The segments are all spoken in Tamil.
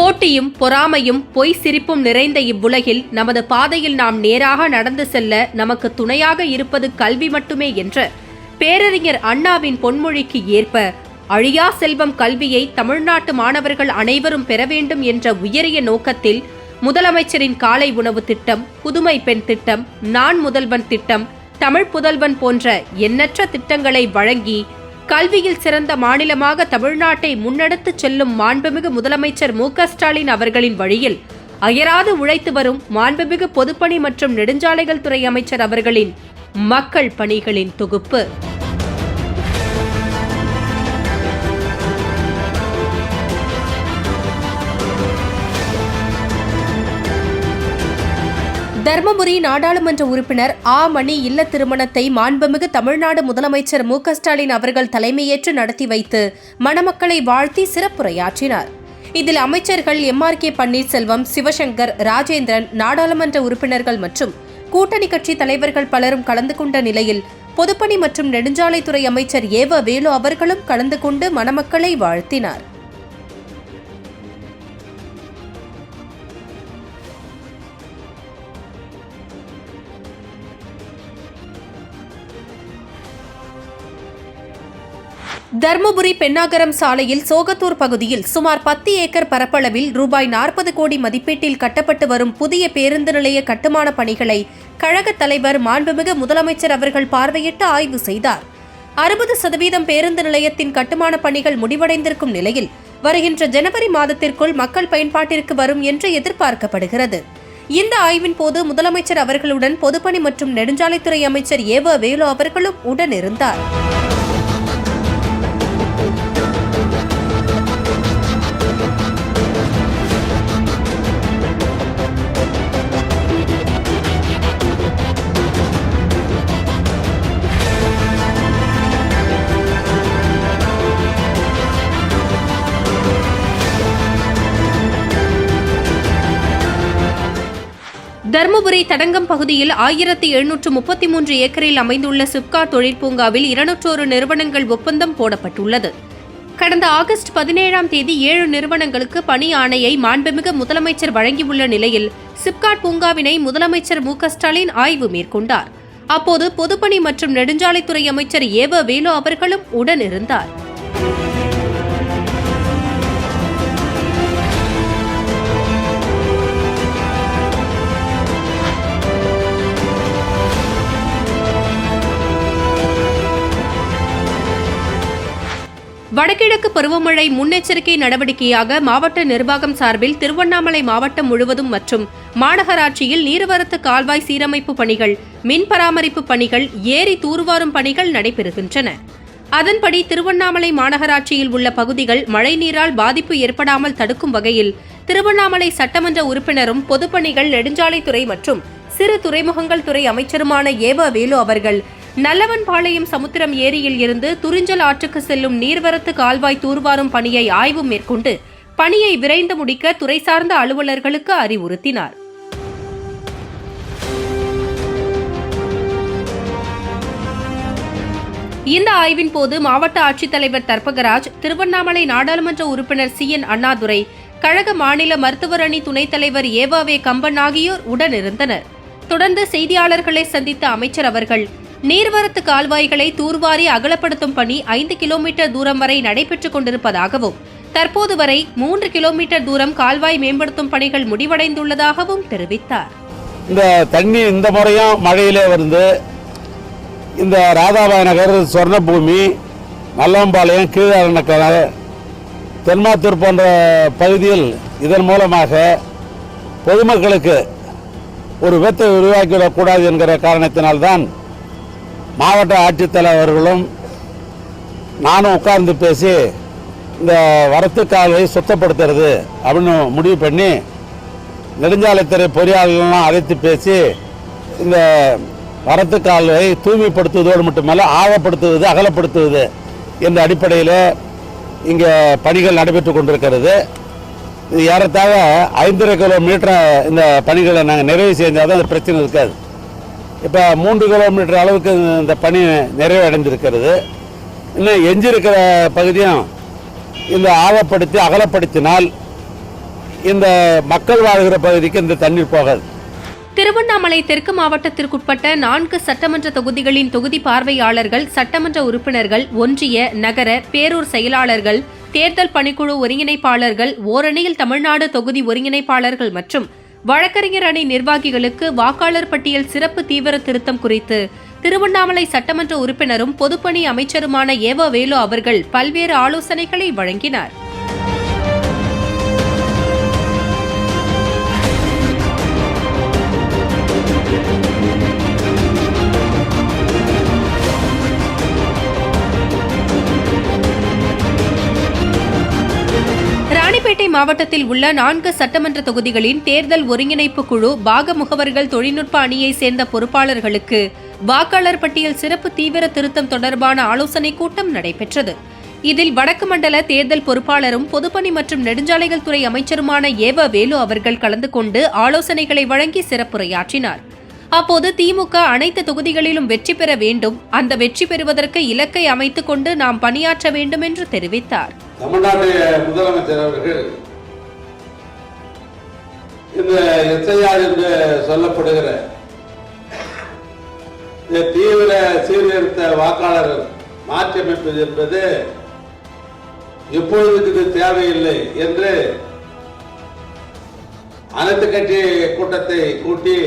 போட்டியும் பொறாமையும் பொய் சிரிப்பும் நிறைந்த இவ்வுலகில் நமது பாதையில் நாம் நேராக நடந்து செல்ல நமக்கு துணையாக இருப்பது கல்வி மட்டுமே என்ற பேரறிஞர் அண்ணாவின் பொன்மொழிக்கு ஏற்ப அழியா செல்வம் கல்வியை தமிழ்நாட்டு மாணவர்கள் அனைவரும் பெற வேண்டும் என்ற உயரிய நோக்கத்தில் முதலமைச்சரின் காலை உணவு திட்டம், புதுமை பெண் திட்டம், நான் முதல்வன் திட்டம், தமிழ் புதல்வன் போன்ற எண்ணற்ற திட்டங்களை வழங்கி கல்வியில் சிறந்த மாநிலமாக தமிழ்நாட்டை முன்னெடுத்துச் செல்லும் மாண்புமிகு முதலமைச்சர் மு.க.ஸ்டாலின் அவர்களின் வழியில் அயராது உழைத்து வரும் மாண்புமிகு பொதுப்பணி மற்றும் நெடுஞ்சாலைகள் துறை அமைச்சர் அவர்களின் மக்கள் பணிகளின் தொகுப்பு. தர்மபுரி நாடாளுமன்ற உறுப்பினர் ஆ. மணி இல்ல திருமணத்தை மாண்புமிகு தமிழ்நாடு முதலமைச்சர் மு.க.ஸ்டாலின் அவர்கள் தலைமையேற்று நடத்தி வைத்து மணமக்களை வாழ்த்தி சிறப்புரையாற்றினார். இதில் அமைச்சர்கள் எம்.ஆர்.கே. பன்னீர்செல்வம், சிவசங்கர், ராஜேந்திரன், நாடாளுமன்ற உறுப்பினர்கள் மற்றும் கூட்டணி கட்சி தலைவர்கள் பலரும் கலந்து கொண்ட நிலையில் பொதுப்பணி மற்றும் நெடுஞ்சாலைத்துறை அமைச்சர் ஏவ வேலு அவர்களும் கலந்து கொண்டு மணமக்களை வாழ்த்தினார். தர்மபுரி பெண்ணாகரம் சாலையில் சோகத்தூர் பகுதியில் சுமார் 10 ஏக்கர் பரப்பளவில் ரூபாய் 40 கோடி மதிப்பீட்டில் கட்டப்பட்டு வரும் புதிய பேருந்து நிலைய கட்டுமான பணிகளை கழக தலைவர் மாண்புமிகு முதலமைச்சர் அவர்கள் பார்வையிட்டு ஆய்வு செய்தார். 60% பேருந்து நிலையத்தின் கட்டுமான பணிகள் முடிவடைந்திருக்கும் நிலையில் வருகின்ற ஜனவரி மாதத்திற்குள் மக்கள் பயன்பாட்டிற்கு வரும் என்று எதிர்பார்க்கப்படுகிறது. இந்த ஆய்வின் போது முதலமைச்சர் அவர்களுடன் பொதுப்பணி மற்றும் நெடுஞ்சாலைத்துறை அமைச்சர் ஏவ வேலு அவர்களும் உடனிருந்தார். தர்மபுரி தடங்கம் பகுதியில் 1733 ஏக்கரில் அமைந்துள்ள சிப்காட் தொழிற்பூங்காவில் 201 நிறுவனங்கள் ஒப்பந்தம் போடப்பட்டுள்ளது. கடந்த ஆகஸ்ட் 17ஆம் தேதி 7 நிறுவனங்களுக்கு பணி ஆணையை மாண்புமிகு முதலமைச்சர் வழங்கியுள்ள நிலையில் சிப்காட் பூங்காவினை முதலமைச்சர் மு.க.ஸ்டாலின் ஆய்வு மேற்கொண்டார். அப்போது பொதுப்பணி மற்றும் நெடுஞ்சாலைத்துறை அமைச்சர் ஏவ வேலு அவர்களும் உடனிருந்தார். வடகிழக்கு பருவமழை முன்னெச்சரிக்கை நடவடிக்கையாக மாவட்ட நிர்வாகம் சார்பில் திருவண்ணாமலை மாவட்டம் முழுவதும் மற்றும் மாநகராட்சியில் நீர்வரத்து கால்வாய் சீரமைப்பு பணிகள், மின் பராமரிப்பு பணிகள், ஏரி தூர்வாரும் பணிகள் நடைபெறுகின்றன. அதன்படி திருவண்ணாமலை மாநகராட்சியில் உள்ள பகுதிகள் மழைநீரால் பாதிப்பு ஏற்படாமல் தடுக்கும் வகையில் திருவண்ணாமலை சட்டமன்ற உறுப்பினரும் பொதுப்பணிகள், நெடுஞ்சாலைத்துறை மற்றும் சிறு துறைமுகங்கள் துறை அமைச்சருமான ஏவ வேலு அவர்கள் நல்லவன்பாளையம் சமுத்திரம் ஏரியில் இருந்து துறிஞ்சல் ஆற்றுக்கு செல்லும் நீர்வரத்து கால்வாய் தூர்வாரும் பணியை ஆய்வு மேற்கொண்டு பணியை விரைந்து முடிக்க துறை சார்ந்த அலுவலர்களுக்கு அறிவுறுத்தினார். இந்த ஆய்வின் போது மாவட்ட ஆட்சித்தலைவர் தர்பகராஜ், திருவண்ணாமலை நாடாளுமன்ற உறுப்பினர் சி.என். அண்ணாதுரை, கழக மாநில மருத்துவர் அணி துணைத் தலைவர் ஏவாவே கம்பன் ஆகியோர் உடனிருந்தனர். தொடர்ந்து செய்தியாளர்களை சந்தித்த அமைச்சர் அவர்கள் நீர்வரத்து கால்வாய்களை தூர்வாரி அகலப்படுத்தும் பணி 5 கிலோமீட்டர் தூரம் வரை நடைபெற்றுக் கொண்டிருப்பதாகவும் தற்போது வரை 3 கிலோமீட்டர் தூரம் கால்வாய் மேம்படுத்தும் பணிகள் முடிவடைந்துள்ளதாகவும் தெரிவித்தார். இந்த தண்ணி இந்த முறையும் மழையிலே வந்து இந்த ராதாபாய் நகர், சொர்ணபூமி, நல்லவம்பாளையம், கீழரணக்கரை, தென்மாத்தூர் போன்ற பகுதியில் இதன் மூலமாக பொதுமக்களுக்கு ஒரு விபத்தை உருவாக்கிவிடக்கூடாது என்கிற காரணத்தினால்தான் மாவட்ட ஆட்சித்தலைவர்களும் நானும் உட்கார்ந்து பேசி இந்த வரத்து கால்வாயை சுத்தப்படுத்துறது அப்படின்னு முடிவு பண்ணி நெடுஞ்சாலைத்துறை பொறியாளர்கள்லாம் அழைத்து பேசி இந்த வரத்து கால்வாயை தூய்மைப்படுத்துவதோடு மட்டுமல்ல ஆழப்படுத்துவது, அகலப்படுத்துவது என்ற அடிப்படையில் இங்கே பணிகள் நடைபெற்று கொண்டிருக்கிறது. இது ஏறத்தாழ 5.5 கிலோமீட்டர் இந்த பணிகளை நாங்கள் நிறைவு செஞ்சால் தான் அந்த பிரச்சனை இருக்காது. இப்போ 3 கிலோமீட்டர் அளவுக்கு இந்த பணி நிறைவடைந்திருக்கிறது. இன்னும் எஞ்சிருக்கிற பகுதியும் இந்த ஆழப்படுத்தி அகலப்படுத்தினால் இந்த மக்கள் வாழ்கிற பகுதிக்கு இந்த தண்ணீர் போகாது. திருவண்ணாமலை தெற்கு மாவட்டத்திற்குட்பட்ட 4 சட்டமன்ற தொகுதிகளின் தொகுதி பார்வையாளர்கள், சட்டமன்ற உறுப்பினர்கள், ஒன்றிய, நகர, பேரூர் செயலாளர்கள், தேர்தல் பணிக்குழு ஒருங்கிணைப்பாளர்கள், ஓரணியில் தமிழ்நாடு தொகுதி ஒருங்கிணைப்பாளர்கள் மற்றும் வழக்கறிஞர் அணி நிர்வாகிகளுக்கு வாக்காளர் பட்டியல் சிறப்பு தீவிர திருத்தம் குறித்து திருவண்ணாமலை சட்டமன்ற உறுப்பினரும் பொதுப்பணி அமைச்சருமான ஏவ வேலு அவர்கள் பல்வேறு ஆலோசனைகளை வழங்கினார். ராணிப்பேட்டை மாவட்டத்தில் உள்ள 4 சட்டமன்ற தொகுதிகளின் தேர்தல் ஒருங்கிணைப்பு குழு பாக முகவர்கள் தொழில்நுட்ப அணியை சேர்ந்த பொறுப்பாளர்களுக்கு வாக்காளர் பட்டியல் சிறப்பு தீவிர திருத்தம் தொடர்பான ஆலோசனைக் கூட்டம் நடைபெற்றது. இதில் வடக்கு மண்டல தேர்தல் பொறுப்பாளரும் பொதுப்பணி மற்றும் நெடுஞ்சாலைகள் துறை அமைச்சருமான ஏவ வேலு அவர்கள் கலந்து கொண்டு ஆலோசனைகளை வழங்கி சிறப்புரையாற்றினார். அப்போது திமுக அனைத்து தொகுதிகளிலும் வெற்றி பெற வேண்டும், அந்த வெற்றி பெறுவதற்கு இலக்கை அமைத்துக் கொண்டு நாம் பணியாற்ற வேண்டும் என்று தெரிவித்தார். தமிழ்நாடு முதலமைச்சர் அவர்கள் இந்த எஸ்ஐஆர் என்று சொல்லப்படுகிற தீவிர சீர்திருத்த வாக்காளர் மாற்றியமைப்பது என்பது எப்பொழுதுக்கு இது தேவையில்லை என்று அனைத்து கட்சி கூட்டத்தை கூட்டி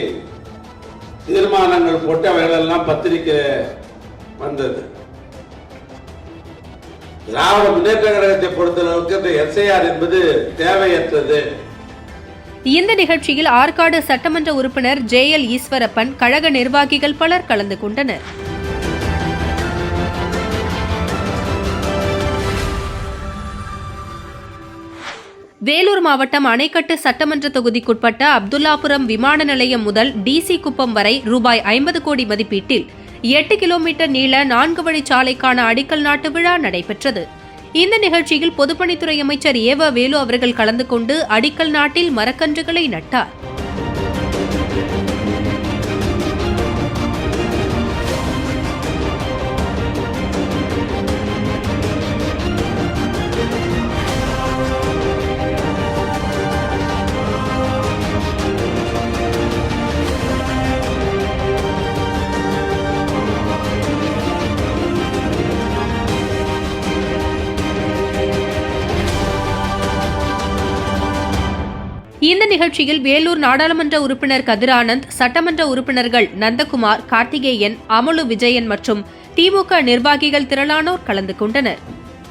தீர்மானங்கள் போட்டு அவைகளெல்லாம் பத்திரிகை வந்தது. திராவிட முன்னேற்ற கழகத்தை பொறுத்தளவுக்கு இந்த எஸ்ஐஆர் என்பது தேவையற்றது. இந்த நிகழ்ச்சியில் ஆற்காடு சட்டமன்ற உறுப்பினர் JL ஈஸ்வரப்பன், கழக நிர்வாகிகள் பலர் கலந்து கொண்டனர். வேலூர் மாவட்டம் அணைக்கட்டு சட்டமன்ற தொகுதிக்குட்பட்ட அப்துல்லாபுரம் விமான நிலையம் முதல் DC குப்பம் வரை ரூபாய் 50 கோடி மதிப்பீட்டில் 8 கிலோமீட்டர் நீள 4 வழிச்சாலைக்கான அடிக்கல் நாட்டு விழா நடைபெற்றது. இந்த நிகழ்ச்சியில் பொதுப்பணித்துறை அமைச்சர் ஏவ வேலு அவர்கள் கலந்து கொண்டு அடிக்கல் நாட்டில் மரக்கன்றுகளை நட்டார். இந்த நிகழ்ச்சியில் வேலூர் நாடாளுமன்ற உறுப்பினர் கதிரானந்த், சட்டமன்ற உறுப்பினர்கள் நந்தகுமார், கார்த்திகேயன், அமலு விஜயன் மற்றும் திமுக நிர்வாகிகள் திரளானோர் கலந்து கொண்டனர்.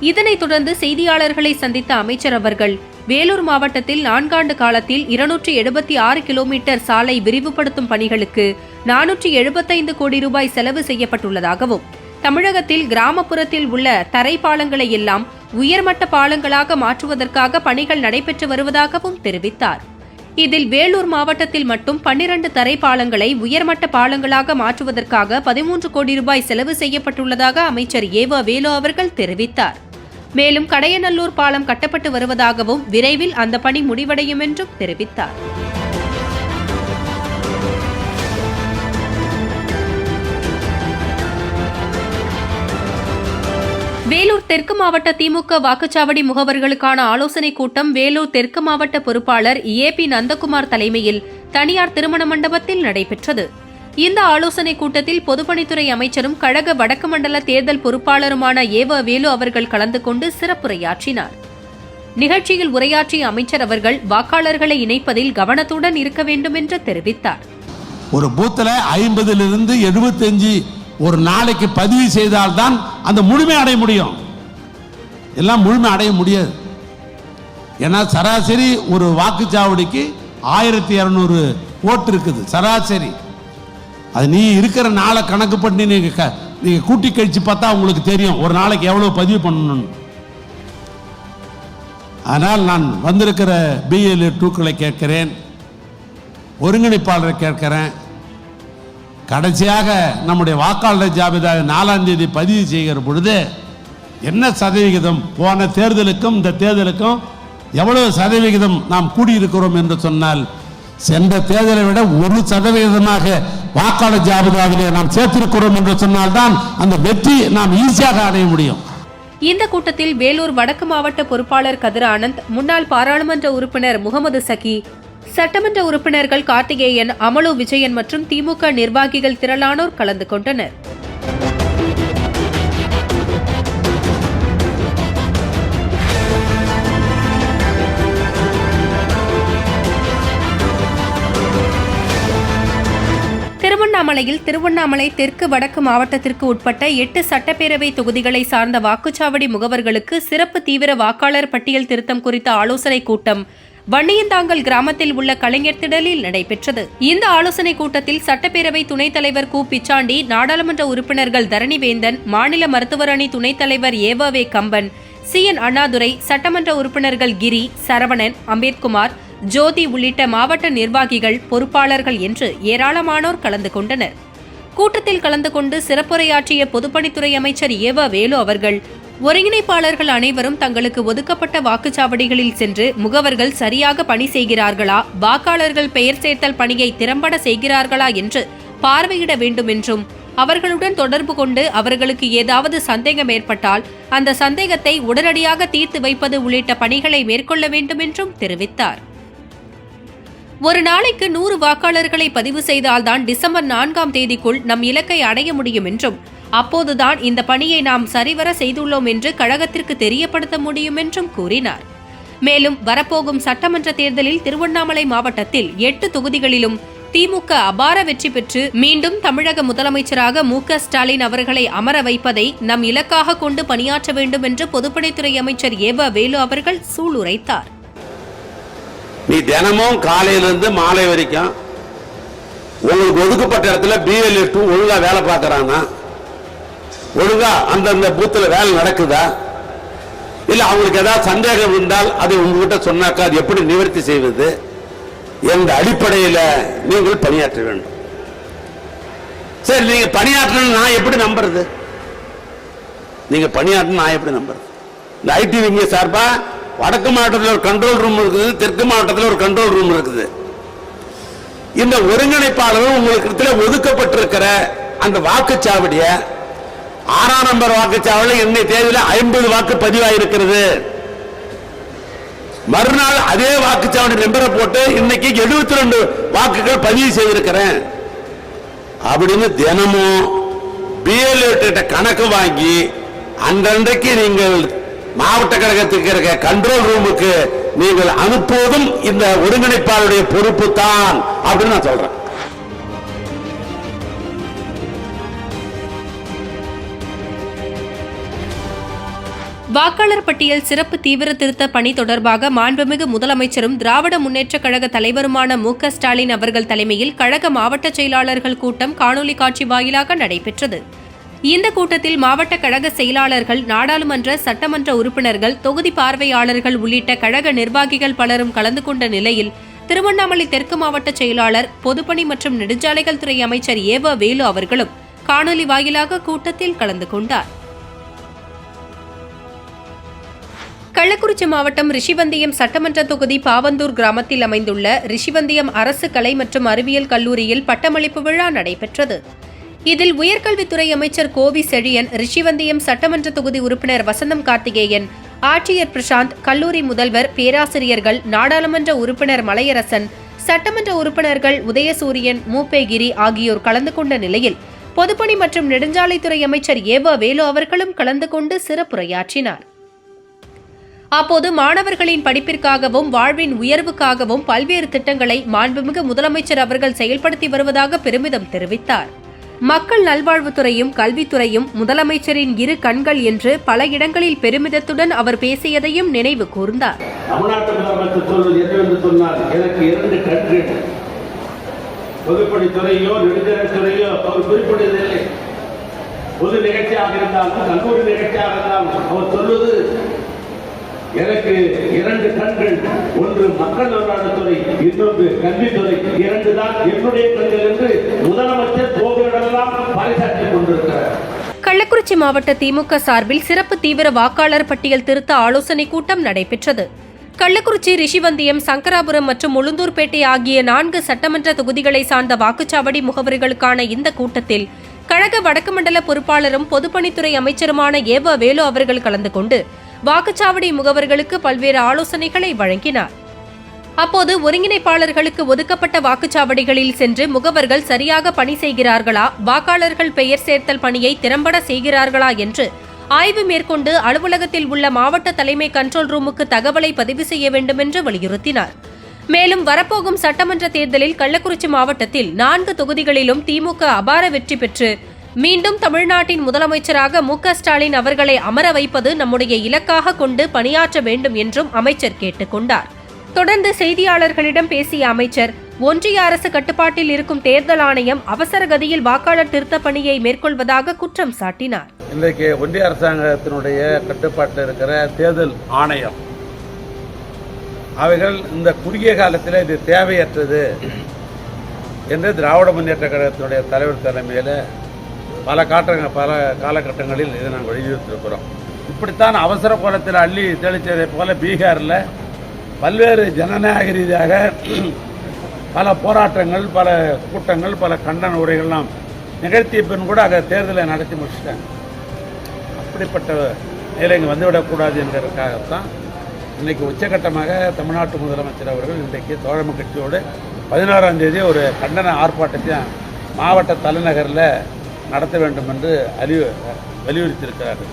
இதனைத் தொடர்ந்து செய்தியாளர்களை சந்தித்த அமைச்சர் அவர்கள் வேலூர் மாவட்டத்தில் 4 ஆண்டு காலத்தில் 276 கிலோமீட்டர் சாலை விரிவுபடுத்தும் பணிகளுக்கு 475 கோடி ரூபாய் செலவு செய்யப்பட்டுள்ளதாகவும், தமிழகத்தில் கிராமப்புறத்தில் உள்ள தரைப்பாலங்களை எல்லாம் உயர்மட்ட பாலங்களாக மாற்றுவதற்காக பணிகள் நடைபெற்று வருவதாகவும் தெரிவித்தார். இதில் வேலூர் மாவட்டத்தில் மட்டும் 12 தரைப்பாலங்களை உயர்மட்ட பாலங்களாக மாற்றுவதற்காக 13 கோடி ரூபாய் செலவு செய்யப்பட்டுள்ளதாக அமைச்சர் ஏவ வேலு அவர்கள் தெரிவித்தார். மேலும் கடையநல்லூர் பாலம் கட்டப்பட்டு வருவதாகவும், விரைவில் அந்த பணி முடிவடையும் என்றும் தெரிவித்தார். வேலூர் தெற்கு மாவட்ட திமுக வாக்குச்சாவடி முகவர்களுக்கான ஆலோசனைக் கூட்டம் வேலூர் தெற்கு மாவட்ட பொறுப்பாளர் AP நந்தகுமார் தலைமையில் தனியார் திருமண மண்டபத்தில் நடைபெற்றது. இந்த ஆலோசனைக் கூட்டத்தில் பொதுப்பணித்துறை அமைச்சரும் கழக வடக்கு மண்டல தேர்தல் பொறுப்பாளருமான ஏவ வேலு அவர்கள் கலந்து கொண்டு சிறப்புரையாற்றினார். நிகழ்ச்சியில் உரையாற்றிய அமைச்சர் அவர்கள் வாக்காளர்களை இணைப்பதில் கவனத்துடன் இருக்க வேண்டும் என்று தெரிவித்தார். ஒரு பூத்துல 50லிருந்து 75 ஒரு நாளைக்கு பதிவு செய்தால்தான் அந்த முழுமை அடைய முடியும். எல்லாம் முழுமை அடைய முடியாது. ஏன்னா சராசரி ஒரு வாக்குச்சாவடிக்கு 1200 ஓட்டு இருக்குது சராசரி. அது நீ இருக்கிற நாளை கணக்கு பண்ணி நீங்க கூட்டி கழிச்சு பார்த்தா உங்களுக்கு தெரியும் ஒரு நாளைக்கு எவ்வளவு பதிவு பண்ணணும்னு. ஆனால் நான் வந்திருக்கிற BLA 2க்களை கேட்கிறேன், ஒருங்கிணைப்பாளரை கேட்கிறேன். கடைசியாக நம்முடைய வாக்காளர் ஜாபிதா 4ஆம் தேதி பதிவு செய்கிற பொழுது என்ன சதவிகிதம், போன தேர்தலுக்கும் இந்த தேர்தலுக்கும் எவ்வளவு சதவிகிதம் நாம் கூடியிருக்கிறோம் என்று சொன்னால், சென்ற தேர்தலை விட 1% வாக்காளர் ஜாபிதாவிலே நாம் சேர்த்திருக்கிறோம் என்று சொன்னால்தான் அந்த வெற்றி நாம் ஈஸியாக அடைய முடியும். இந்த கூட்டத்தில் வேலூர் வடக்கு மாவட்ட பொறுப்பாளர் கதிர் ஆனந்த், முன்னாள் பாராளுமன்ற உறுப்பினர் முகமது சகி, சட்டமன்ற உறுப்பினர்கள் கார்த்திகேயன், அமலு விஜயன் மற்றும் திமுக நிர்வாகிகள் திரளானோர் கலந்து கொண்டனர். திருவண்ணாமலையில் திருவண்ணாமலை தெற்கு வடக்கு மாவட்டத்திற்கு உட்பட்ட 8 சட்டப்பேரவை தொகுதிகளை சார்ந்த வாக்குச்சாவடி முகவர்களுக்கு சிறப்பு தீவிர வாக்காளர் பட்டியல் திருத்தம் குறித்த ஆலோசனைக் கூட்டம் வன்னியந்தாங்கல் கிராமத்தில் உள்ள கலைஞர் திடலில் நடைபெற்றது. இந்த ஆலோசனைக் கூட்டத்தில் சட்டப்பேரவை துணைத் தலைவர் கு. பிச்சாண்டி, நாடாளுமன்ற உறுப்பினர்கள் தரணிவேந்தன், மாநில மருத்துவர் அணி துணைத் தலைவர் ஏவவே கம்பன், CN அண்ணாதுரை, சட்டமன்ற உறுப்பினர்கள் கிரி, சரவணன், அம்பேத்குமார், ஜோதி உள்ளிட்ட மாவட்ட நிர்வாகிகள், பொறுப்பாளர்கள் என்று ஏராளமானோர் கலந்து கொண்டனர். கூட்டத்தில் கலந்து கொண்டு சிறப்புரையாற்றிய பொதுப்பணித்துறை அமைச்சர் ஏவ வேலு அவர்கள், ஒருங்கிணைப்பாளர்கள் அனைவரும் தங்களுக்கு ஒதுக்கப்பட்ட வாக்குச்சாவடிகளில் சென்று முகவர்கள் சரியாக பணி செய்கிறார்களா, வாக்காளர்கள் பெயர் சேர்த்தல் பணியை திறம்பட செய்கிறார்களா என்று பார்வையிட வேண்டும் என்றும், அவர்களுடன் தொடர்பு கொண்டு அவர்களுக்கு ஏதாவது சந்தேகம் ஏற்பட்டால் அந்த சந்தேகத்தை உடனடியாக தீர்த்து வைப்பது உள்ளிட்ட பணிகளை மேற்கொள்ள வேண்டும் என்றும் தெரிவித்தார். ஒரு நாளைக்கு 100 வாக்காளர்களை பதிவு செய்தால்தான் டிசம்பர் 4ஆம் தேதிக்குள் நம் இலக்கை அடைய முடியும் என்றும், அப்போதுதான் இந்த பணியை நாம் சரிவர செய்துள்ளோம் என்று கழகத்திற்கு தெரியப்படுத்த முடியும் என்றும் கூறினார். மேலும் வரப்போகும் சட்டமன்ற தேர்தலில் திருவண்ணாமலை மாவட்டத்தில் 8 தொகுதிகளிலும் திமுக அபார வெற்றி பெற்று மீண்டும் தமிழக முதலமைச்சராக மு.க. ஸ்டாலின் அவர்களை அமர வைப்பதை நம் இலக்காக கொண்டு பணியாற்ற வேண்டும் என்று பொதுப்பணித்துறை அமைச்சர் ஏவ வேலு அவர்கள் சூளுரைத்தார். நீ தினமும் காலையிலிருந்து மாலை வரைக்கும் உங்களுக்கு ஒதுக்கப்பட்ட இடத்துல BLA2 ஒழுங்கா வேலை பார்க்கறானா, ஒழுங்கா அந்தந்த பூத்துல வேலை நடக்குதா, இல்ல அவங்களுக்கு ஏதாவது சந்தேகம் இருந்தால் அதை உங்ககிட்ட சொன்னாக்கா அது எப்படி நிவர்த்தி செய்வது என்ற அடிப்படையில் நீங்கள் பணியாற்ற வேண்டும். சரி, நீங்க பணியாற்றணும் நான் எப்படி நம்புறது? நீங்க பணியாற்றணும் நான் எப்படி நம்புறது? இந்த ஐடி விங்க சார்பா வடக்கு மாவட்டத்தில் ஒரு கண்ட்ரோல் ரூம் இருக்குது, தெற்கு மாவட்டத்தில் ஒரு கண்ட்ரோல் ரூம் இருக்குது. இந்த ஒருங்கிணைப்பாளர்கள் உங்களுக்கு ஒதுக்கப்பட்டிருக்கிற அந்த வாக்குச்சாவடிய 6ஆம் நம்பர் வாக்குச்சாவடியில் இன்னைய தேதியில் 50 வாக்கு பதிவாயிருக்கிறது. மறுநாள் அதே வாக்குச்சாவடி நம்பரை போட்டு இன்னைக்கு 72 வாக்குகள் பதிவு செய்திருக்கிறேன் அப்படின்னு தினமும் BLA கணக்கு வாங்கி அன்றன்றைக்கு நீங்கள் மாவட்ட கழகத்துக்கு இருக்க கண்ட்ரோல் ரூமுக்கு நீங்கள் அனுப்புவதும் இந்த ஒருங்கிணைப்பாளருடைய பொறுப்பு தான் அப்படின்னு நான் சொல்றேன். வாக்காளர் பட்டியல் சிறப்பு தீவிர திருத்த பணி தொடர்பாக மாண்புமிகு முதலமைச்சரும் திராவிட முன்னேற்றக் கழக தலைவருமான மு.க. ஸ்டாலின் அவர்கள் தலைமையில் கழக மாவட்ட செயலாளர்கள் கூட்டம் காணொலி காட்சி வாயிலாக நடைபெற்றது. இந்த கூட்டத்தில் மாவட்ட கழக செயலாளர்கள், நாடாளுமன்ற, சட்டமன்ற உறுப்பினர்கள், தொகுதி பார்வையாளர்கள் உள்ளிட்ட கழக நிர்வாகிகள் பலரும் கலந்து கொண்ட நிலையில் திருவண்ணாமலை தெற்கு மாவட்ட செயலாளர், பொதுப்பணி மற்றும் நெடுஞ்சாலைகள் துறை அமைச்சர் ஏவ வேலு அவர்களும் காணொலி வாயிலாக கூட்டத்தில் கலந்து கொண்டார். கள்ளக்குறிச்சி மாவட்டம் ரிஷிவந்தியம் சட்டமன்ற தொகுதி பாவந்தூர் கிராமத்தில் அமைந்துள்ள ரிஷிவந்தியம் அரசு கலை மற்றும் அறிவியல் கல்லூரியில் பட்டமளிப்பு விழா நடைபெற்றது. இதில் உயர்கல்வித்துறை அமைச்சர் கோவி செழியன், ரிஷிவந்தியம் சட்டமன்ற தொகுதி உறுப்பினர் வசந்தம் கார்த்திகேயன், ஆட்சியர் பிரசாந்த், கல்லூரி முதல்வர், பேராசிரியர்கள், நாடாளுமன்ற உறுப்பினர் மலையரசன், சட்டமன்ற உறுப்பினர்கள் உதயசூரியன், மூப்பேகிரி ஆகியோர் கலந்து கொண்ட நிலையில் பொதுப்பணி மற்றும் நெடுஞ்சாலைத்துறை அமைச்சர் ஏவ வேலு அவர்களும் கலந்து கொண்டு சிறப்புரையாற்றினார். அப்போது மாணவர்களின் படிப்பிற்காகவும் வாழ்வின் உயர்வுக்காகவும் பல்வேறு திட்டங்களை மாண்புமிகு முதலமைச்சர் அவர்கள் செயல்படுத்தி வருவதாக பெருமிதம் தெரிவித்தார். மக்கள் நல்வாழ்வுத்துறையும் கல்வித்துறையும் முதலமைச்சரின் இரு கண்கள் என்று பல இடங்களில் பெருமிதத்துடன் அவர் பேசியதையும் நினைவு கூர்ந்தார். தமிழ்நாட்டு முதலமைச்சர் சொல்வது என்னவென்று சொன்னார், எனக்கு 2 கண்கள். பொதுப்பணித்துறையோ நெடுஞ்சாலைத்துறையோ அவர் குறிப்பிடுவதில்லை. பொது நிகழ்ச்சியாக இருந்தாலும் கல்லூரி நிகழ்ச்சியாக இருந்தாலும் அவர் சொல்வது எனக்கு 2 கண்கள், ஒன்று மக்கள் நல்வாழ்வுத்துறை, இன்னொன்று கல்வித்துறை, 2 தான் என்னுடைய கண்கள் என்று முதலமைச்சர் போகிறதெல்லாம் பறைசாற்றிக் கொண்டிருக்கிறார். கள்ளக்குறிச்சி மாவட்ட திமுக சார்பில் சிறப்பு தீவிர வாக்காளர் பட்டியல் திருத்த ஆலோசனைக் கூட்டம் நடைபெற்றது. கள்ளக்குறிச்சி, ரிஷிவந்தியம், சங்கராபுரம் மற்றும் உளுந்தூர்பேட்டை ஆகிய 4 சட்டமன்ற தொகுதிகளை சார்ந்த வாக்குச்சாவடி முகவர்களுக்கான இந்த கூட்டத்தில் கழக வடக்கு மண்டல பொறுப்பாளரும் பொதுப்பணித்துறை அமைச்சருமான ஏவ வேலு அவர்கள் கலந்து கொண்டு வாக்குச்சாவடி முகவர்களுக்கு பல்வேறு ஆலோசனைகளை வழங்கினார். அப்போது ஒருங்கிணைப்பாளர்களுக்கு ஒதுக்கப்பட்ட வாக்குச்சாவடிகளில் சென்று முகவர்கள் சரியாக பணி செய்கிறார்களா, வாக்காளர்கள் பெயர் சேர்த்தல் பணியை திறம்பட செய்கிறார்களா என்று ஆய்வு மேற்கொண்டு அலுவலகத்தில் உள்ள மாவட்ட தலைமை கண்ட்ரோல் ரூமுக்கு தகவலை பதிவு செய்ய வேண்டும் என்று வலியுறுத்தினார். மேலும் வரப்போகும் சட்டமன்ற தேர்தலில் கள்ளக்குறிச்சி மாவட்டத்தில் 4 தொகுதிகளிலும் திமுக அபார வெற்றி பெற்று மீண்டும் தமிழ்நாட்டின் முதலமைச்சராக மு.க. ஸ்டாலின் அவர்களை அமர வைப்பது நம்முடைய இலக்காக கொண்டு பணியாற்ற வேண்டும் என்றும் அமைச்சர் கேட்டுக் கொண்டார். தொடர்ந்து செய்தியாளர்களிடம் பேசிய அமைச்சர், ஒன்றிய அரசு கட்டுப்பாட்டில் இருக்கும் தேர்தல் ஆணையம் அவசர கதியில் வாக்காளர் திருத்த பணியை மேற்கொள்வதாக குற்றம் சாட்டினார். இன்றைக்கு ஒன்றிய அரசாங்கத்தினுடைய கட்டுப்பாட்டில் இருக்கிற தேர்தல் ஆணையம் அவைகள் இந்த குறுகிய காலத்தில் இது தேவையற்றது என்று திராவிட முன்னேற்ற கழகத்தினுடைய தலைவர் தலைமையில் பல காலகட்டங்களில் இதை நாங்கள் வலியுறுத்தியிருக்கிறோம். இப்படித்தான் அவசர கோலத்தில் அள்ளி தெளித்ததை போல பீகாரில் பல்வேறு ஜனநாயக ரீதியாக பல போராட்டங்கள், பல கூட்டங்கள், பல கண்டன உரைகள்லாம் நிகழ்த்திய பின் கூட அங்கே தேர்தலை நடத்தி முடிச்சிட்டாங்க. அப்படிப்பட்ட நிலை இங்கே வந்துவிடக்கூடாது என்கிறதுக்காகத்தான் இன்றைக்கு உச்சகட்டமாக தமிழ்நாட்டு முதலமைச்சர் அவர்கள் இன்றைக்கு தோழமை கட்சியோடு 16ஆம் தேதி ஒரு கண்டன ஆர்ப்பாட்டத்தை மாவட்ட தலைநகரில் நடத்த வேண்டும் என்று வலியுறுத்தியிருக்கிறார்கள்.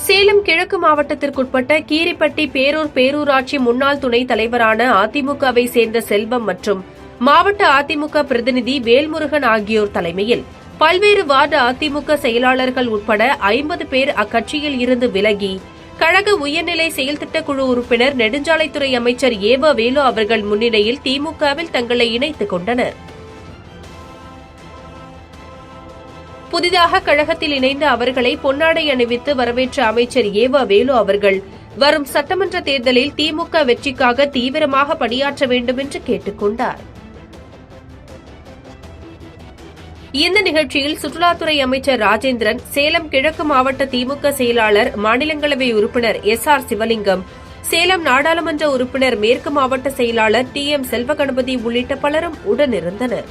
சேலம் கிழக்கு மாவட்டத்திற்குட்பட்ட கீரிப்பட்டி பேரூர் பேரூராட்சி முன்னாள் துணைத் தலைவரான அதிமுகவை சேர்ந்த செல்வம் மற்றும் மாவட்ட அதிமுக பிரதிநிதி வேல்முருகன் ஆகியோர் தலைமையில் பல்வேறு வார்டு அதிமுக செயலாளர்கள் உட்பட 50 பேர் அக்கட்சியில் இருந்து விலகி கழக உயர்நிலை செயல்திட்டக் குழு உறுப்பினர் நெடுஞ்சாலைத்துறை அமைச்சர் ஏவ வேலு அவர்கள் முன்னிலையில் திமுகவில் தங்களை இணைத்துக் கொண்டனர். புதிதாக கழகத்தில் இணைந்த அவர்களை பொன்னாடை அணிவித்து வரவேற்ற அமைச்சர் ஏவ வேலு அவர்கள் வரும் சட்டமன்ற தேர்தலில் திமுக வெற்றிக்காக தீவிரமாக பணியாற்ற வேண்டும் என்று கேட்டுக் கொண்டார். இந்த நிகழ்ச்சியில் சுற்றுலாத்துறை அமைச்சர் ராஜேந்திரன், சேலம் கிழக்கு மாவட்ட திமுக செயலாளர், மாநிலங்களவை உறுப்பினர் எஸ்.ஆர். சிவலிங்கம், சேலம் நாடாளுமன்ற உறுப்பினர், மேற்கு மாவட்ட செயலாளர் டி.எம். செல்வகணபதி உள்ளிட்ட பலரும் உடனிருந்தனர்.